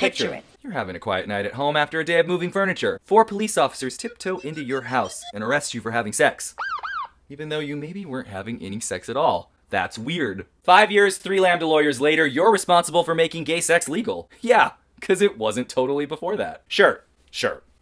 Picture it. You're having a quiet night at home after a day of moving furniture. 4 police officers tiptoe into your house and arrest you for having sex, even though you maybe weren't having any sex at all. That's weird. 5 years, 3 Lambda lawyers later, you're responsible for making gay sex legal. Yeah, because it wasn't totally before that. Sure.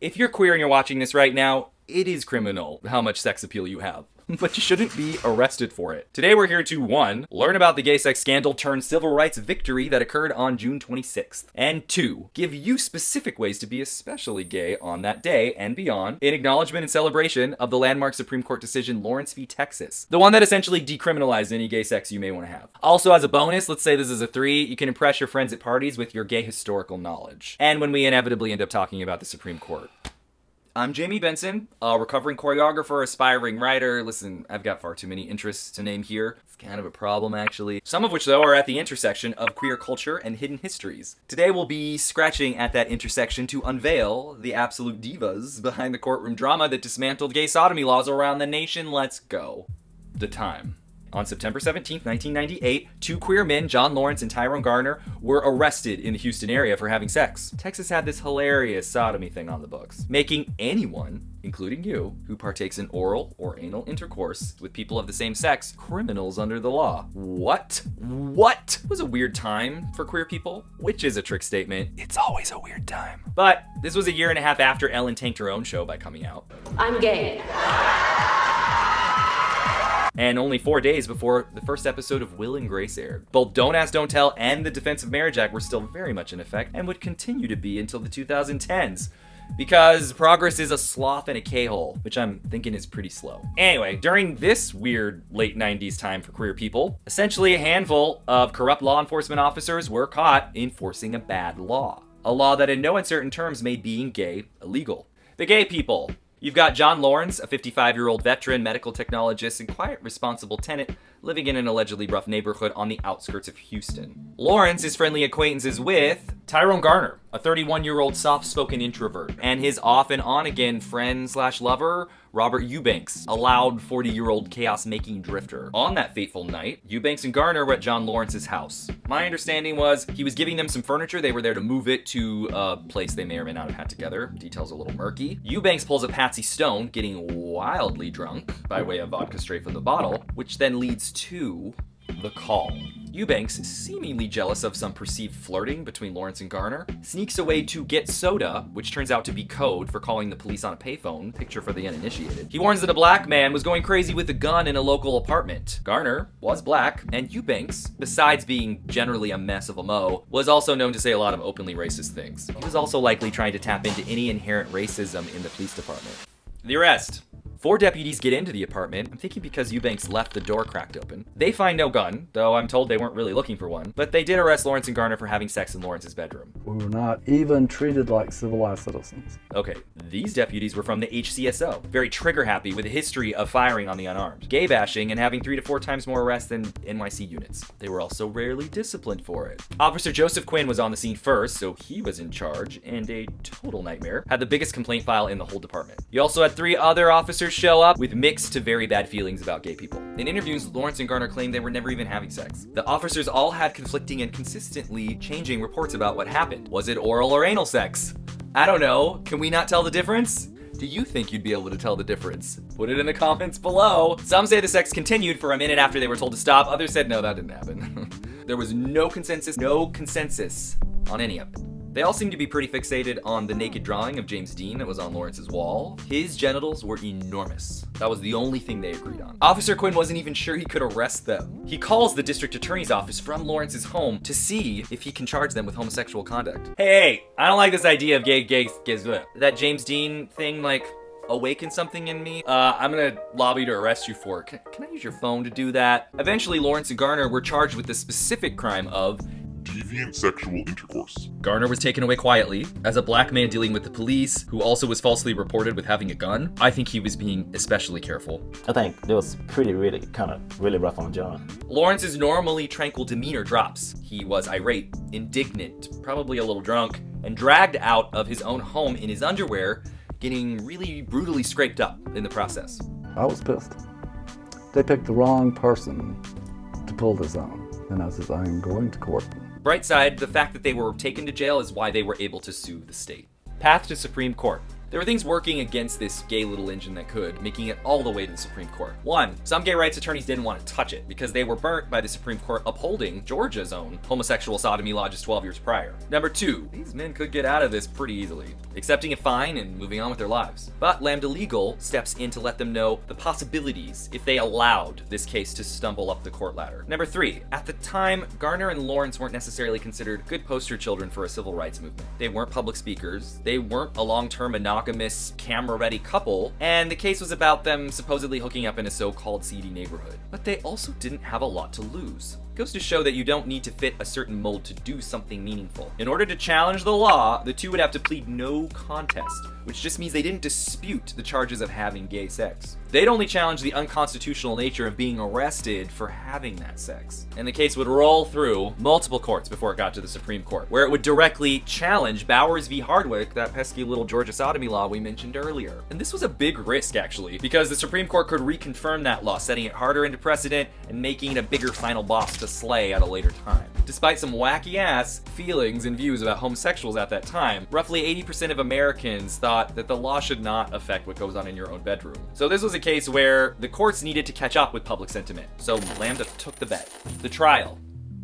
If you're queer and you're watching this right now, it is criminal how much sex appeal you have. But you shouldn't be arrested for it. Today we're here to 1. Learn about the gay sex scandal turned civil rights victory that occurred on June 26th. And 2. Give you specific ways to be especially gay on that day and beyond in acknowledgement and celebration of the landmark Supreme Court decision Lawrence v. Texas. The one that essentially decriminalized any gay sex you may want to have. Also, as a bonus, let's say this is a 3, you can impress your friends at parties with your gay historical knowledge. And when we inevitably end up talking about the Supreme Court. I'm Jamie Benson, a recovering choreographer, aspiring writer. Listen, I've got far too many interests to name here. It's kind of a problem, actually. Some of which, though, are at the intersection of queer culture and hidden histories. Today we'll be scratching at that intersection to unveil the absolute divas behind the courtroom drama that dismantled gay sodomy laws around the nation. Let's go. The time. On September 17th, 1998, 2 queer men, John Lawrence and Tyrone Garner, were arrested in the Houston area for having sex. Texas had this hilarious sodomy thing on the books, making anyone, including you, who partakes in oral or anal intercourse with people of the same sex, criminals under the law. What? It was a weird time for queer people, which is a trick statement. It's always a weird time. But this was a year and a half after Ellen tanked her own show by coming out. I'm gay. And only 4 days before the first episode of Will and Grace aired. Both Don't Ask, Don't Tell and the Defense of Marriage Act were still very much in effect and would continue to be until the 2010s. Because progress is a sloth and a K-hole, which I'm thinking is pretty slow. Anyway, during this weird late 90s time for queer people, essentially a handful of corrupt law enforcement officers were caught enforcing a bad law. A law that in no uncertain terms made being gay illegal. The gay people. You've got John Lawrence, a 55-year-old veteran, medical technologist, and quiet, responsible tenant living in an allegedly rough neighborhood on the outskirts of Houston. Lawrence is friendly acquaintances with Tyrone Garner, a 31-year-old soft-spoken introvert, and his off and on-again friend/lover, Robert Eubanks, a loud 40-year-old chaos-making drifter. On that fateful night, Eubanks and Garner were at John Lawrence's house. My understanding was he was giving them some furniture. They were there to move it to a place they may or may not have had together. Details a little murky. Eubanks pulls a Patsy Stone, getting wildly drunk by way of vodka straight from the bottle, which then leads to the call. Eubanks, seemingly jealous of some perceived flirting between Lawrence and Garner, sneaks away to get soda, which turns out to be code for calling the police on a payphone, picture for the uninitiated. He warns that a black man was going crazy with a gun in a local apartment. Garner was black, and Eubanks, besides being generally a mess of a mo, was also known to say a lot of openly racist things. He was also likely trying to tap into any inherent racism in the police department. The arrest. 4 deputies get into the apartment, I'm thinking because Eubanks left the door cracked open. They find no gun, though I'm told they weren't really looking for one, but they did arrest Lawrence and Garner for having sex in Lawrence's bedroom. We were not even treated like civilized citizens. Okay, these deputies were from the HCSO, very trigger happy with a history of firing on the unarmed, gay bashing, and having 3 to 4 times more arrests than NYC units. They were also rarely disciplined for it. Officer Joseph Quinn was on the scene first, so he was in charge, and a total nightmare, had the biggest complaint file in the whole department. You also had 3 other officers show up with mixed to very bad feelings about gay people. In interviews, Lawrence and Garner claimed they were never even having sex. The officers all had conflicting and consistently changing reports about what happened. Was it oral or anal sex? I don't know. Can we not tell the difference? Do you think you'd be able to tell the difference? Put it in the comments below. Some say the sex continued for a minute after they were told to stop. Others said no, that didn't happen. There was no consensus on any of it. They all seem to be pretty fixated on the naked drawing of James Dean that was on Lawrence's wall. His genitals were enormous. That was the only thing they agreed on. Officer Quinn wasn't even sure he could arrest them. He calls the district attorney's office from Lawrence's home to see if he can charge them with homosexual conduct. Hey, I don't like this idea of that James Dean thing, like, awakened something in me. I'm gonna lobby to arrest you for it. Can I use your phone to do that? Eventually, Lawrence and Garner were charged with the specific crime of deviant sexual intercourse. Garner was taken away quietly. As a black man dealing with the police, who also was falsely reported with having a gun, I think he was being especially careful. I think it was really rough on John. Lawrence's normally tranquil demeanor drops. He was irate, indignant, probably a little drunk, and dragged out of his own home in his underwear, getting really brutally scraped up in the process. I was pissed. They picked the wrong person to pull this on. And I said, I'm going to court. Bright side, the fact that they were taken to jail is why they were able to sue the state. Path to Supreme Court. There were things working against this gay little engine that could, making it all the way to the Supreme Court. One, some gay rights attorneys didn't want to touch it because they were burnt by the Supreme Court upholding Georgia's own homosexual sodomy law just 12 years prior. Number two, these men could get out of this pretty easily, accepting a fine and moving on with their lives. But Lambda Legal steps in to let them know the possibilities if they allowed this case to stumble up the court ladder. Number three, at the time, Garner and Lawrence weren't necessarily considered good poster children for a civil rights movement. They weren't public speakers, they weren't a long-term monogamous camera-ready couple, and the case was about them supposedly hooking up in a so-called seedy neighborhood. But they also didn't have a lot to lose. It goes to show that you don't need to fit a certain mold to do something meaningful. In order to challenge the law, the two would have to plead no contest, which just means they didn't dispute the charges of having gay sex. They'd only challenge the unconstitutional nature of being arrested for having that sex. And the case would roll through multiple courts before it got to the Supreme Court, where it would directly challenge Bowers v. Hardwick, that pesky little Georgia sodomy law we mentioned earlier. And this was a big risk, actually, because the Supreme Court could reconfirm that law, setting it harder into precedent and making it a bigger final boss to slay at a later time. Despite some wacky-ass feelings and views about homosexuals at that time, roughly 80% of Americans thought that the law should not affect what goes on in your own bedroom. So this was a case where the courts needed to catch up with public sentiment. So Lambda took the bet. The trial.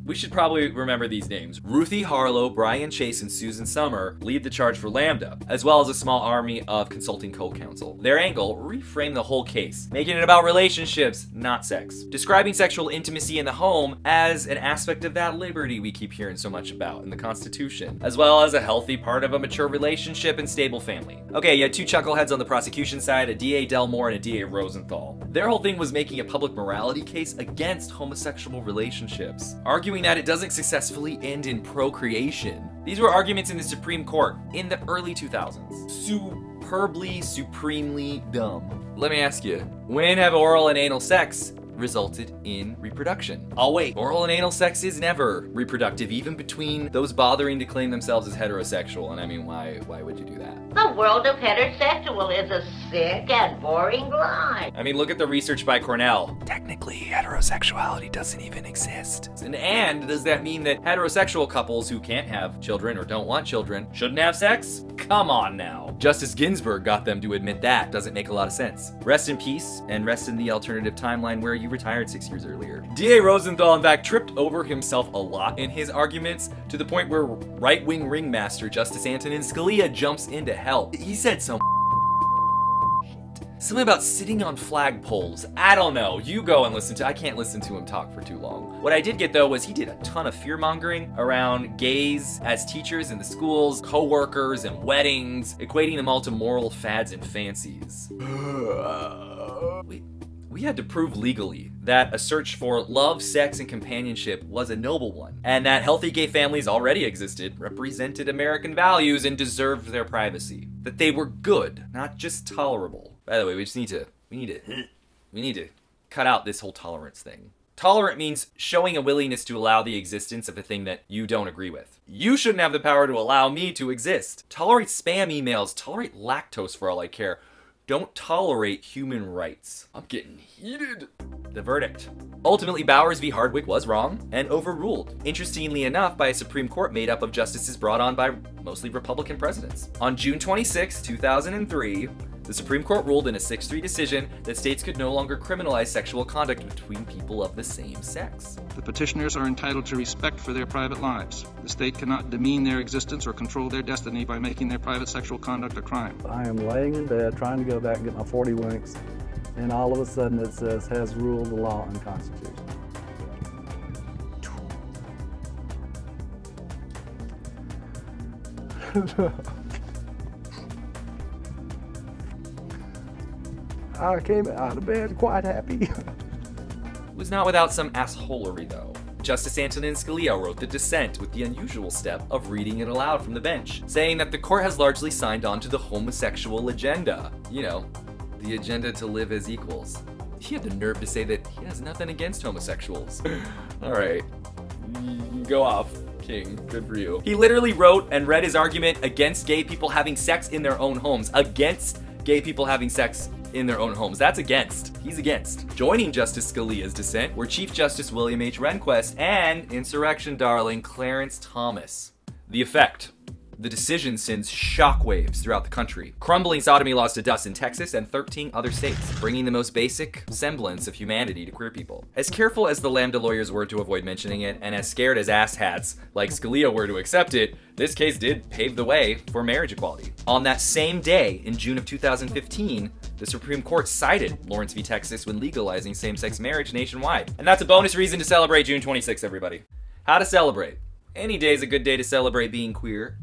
We should probably remember these names. Ruthie Harlow, Brian Chase, and Susan Summer lead the charge for Lambda, as well as a small army of consulting co-counsel. Their angle, reframe the whole case, making it about relationships, not sex. Describing sexual intimacy in the home as an aspect of that liberty we keep hearing so much about in the Constitution, as well as a healthy part of a mature relationship and stable family. Okay, you had two chuckleheads on the prosecution side, a DA Delmore and a DA Rosenthal. Their whole thing was making a public morality case against homosexual relationships, arguing that it doesn't successfully end in procreation. These were arguments in the Supreme Court in the early 2000s. Superbly, supremely dumb. Let me ask you, when have oral and anal sex resulted in reproduction? Oh wait, oral and anal sex is never reproductive, even between those bothering to claim themselves as heterosexual. And I mean, why would you do that? The world of heterosexual is a sick and boring lie. I mean, look at the research by Cornell. Technically, heterosexuality doesn't even exist. And does that mean that heterosexual couples who can't have children or don't want children shouldn't have sex? Come on now. Justice Ginsburg got them to admit that. Doesn't make a lot of sense. Rest in peace, and rest in the alternative timeline where you retired 6 years earlier. DA Rosenthal, in fact, tripped over himself a lot in his arguments, to the point where right-wing ringmaster Justice Antonin Scalia jumps in to help. He said something about sitting on flagpoles. I don't know. You go and listen to. I can't listen to him talk for too long. What I did get, though, was he did a ton of fear-mongering around gays as teachers in the schools, co-workers, and weddings, equating them all to moral fads and fancies. We had to prove legally that a search for love, sex, and companionship was a noble one, and that healthy gay families already existed, represented American values, and deserved their privacy. That they were good, not just tolerable. By the way, we need to cut out this whole tolerance thing. Tolerant means showing a willingness to allow the existence of a thing that you don't agree with. You shouldn't have the power to allow me to exist. Tolerate spam emails, tolerate lactose for all I care. Don't tolerate human rights. I'm getting heated. The verdict. Ultimately, Bowers v. Hardwick was wrong and overruled, interestingly enough, by a Supreme Court made up of justices brought on by mostly Republican presidents. On June 26, 2003, the Supreme Court ruled in a 6-3 decision that states could no longer criminalize sexual conduct between people of the same sex. The petitioners are entitled to respect for their private lives. The state cannot demean their existence or control their destiny by making their private sexual conduct a crime. I am laying in bed trying to go back and get my 40 winks, and all of a sudden it says, has ruled the law unconstitutional. I came out of bed quite happy. It was not without some assholery, though. Justice Antonin Scalia wrote the dissent with the unusual step of reading it aloud from the bench, saying that the court has largely signed on to the homosexual agenda. You know, the agenda to live as equals. He had the nerve to say that he has nothing against homosexuals. All right, go off, King. Good for you. He literally wrote and read his argument against gay people having sex in their own homes, against gay people having sex in their own homes. That's against. He's against. Joining Justice Scalia's dissent were Chief Justice William H. Rehnquist and insurrection darling Clarence Thomas. The effect. The decision sends shockwaves throughout the country, crumbling sodomy laws to dust in Texas and 13 other states, bringing the most basic semblance of humanity to queer people. As careful as the Lambda lawyers were to avoid mentioning it, and as scared as asshats like Scalia were to accept it, this case did pave the way for marriage equality. On that same day, in June of 2015, the Supreme Court cited Lawrence v. Texas when legalizing same-sex marriage nationwide. And that's a bonus reason to celebrate June 26th, everybody. How to celebrate. Any day's a good day to celebrate being queer.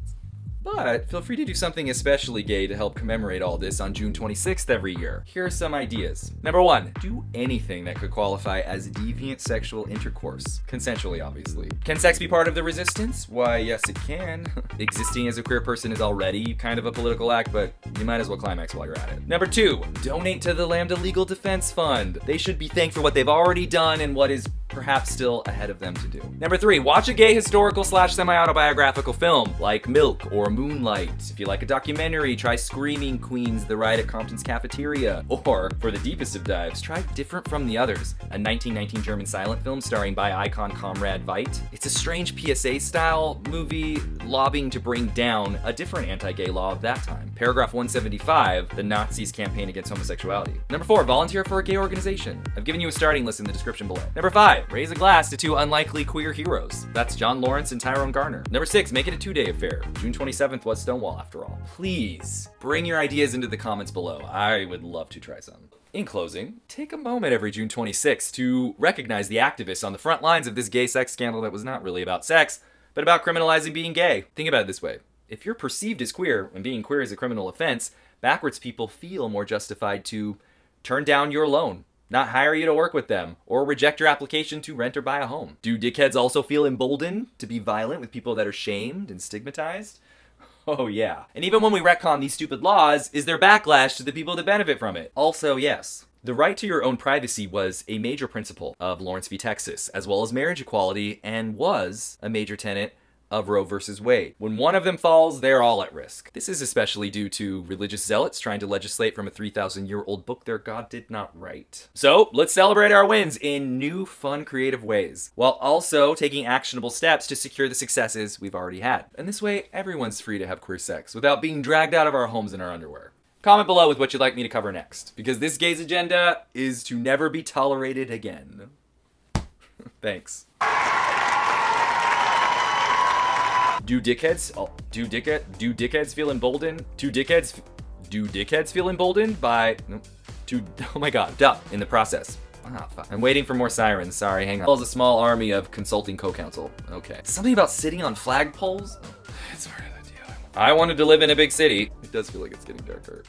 But feel free to do something especially gay to help commemorate all this on June 26th every year. Here are some ideas. Number 1, do anything that could qualify as deviant sexual intercourse. Consensually, obviously. Can sex be part of the resistance? Why, yes it can. Existing as a queer person is already kind of a political act, but you might as well climax while you're at it. Number 2, donate to the Lambda Legal Defense Fund. They should be thanked for what they've already done and what is perhaps still ahead of them to do. Number 3, watch a gay historical / semi-autobiographical film like Milk or Moonlight. If you like a documentary, try Screaming Queens, The Riot at Compton's Cafeteria. Or, for the deepest of dives, try Different from the Others, a 1919 German silent film starring bi icon Comrade Veidt. It's a strange PSA-style movie lobbying to bring down a different anti-gay law of that time. Paragraph 175, the Nazis' campaign against homosexuality. Number 4, volunteer for a gay organization. I've given you a starting list in the description below. Number 5, raise a glass to 2 unlikely queer heroes. That's John Lawrence and Tyrone Garner. Number 6, make it a 2-day affair. June 27th was Stonewall after all. Please, bring your ideas into the comments below. I would love to try some. In closing, take a moment every June 26th to recognize the activists on the front lines of this gay sex scandal that was not really about sex, but about criminalizing being gay. Think about it this way. If you're perceived as queer and being queer is a criminal offense, backwards people feel more justified to turn down your loan, not hire you to work with them, or reject your application to rent or buy a home. Do dickheads also feel emboldened to be violent with people that are shamed and stigmatized? Oh yeah. And even when we retcon these stupid laws, is there backlash to the people that benefit from it? Also yes. The right to your own privacy was a major principle of Lawrence v. Texas, as well as marriage equality, and was a major tenet of Roe versus Wade. When one of them falls, they're all at risk. This is especially due to religious zealots trying to legislate from a 3,000-year-old book their God did not write. So let's celebrate our wins in new, fun, creative ways, while also taking actionable steps to secure the successes we've already had. And this way, everyone's free to have queer sex without being dragged out of our homes in our underwear. Comment below with what you'd like me to cover next, because this gay's agenda is to never be tolerated again. Thanks. Do dickheads feel emboldened? Do dickheads feel emboldened by, oh my god, duh, in the process. Ah, fuck. I'm waiting for more sirens, sorry, hang on. As a small army of consulting co-counsel. Okay. Something about sitting on flagpoles? It's part of the deal. I wanted to live in a big city. It does feel like it's getting darker.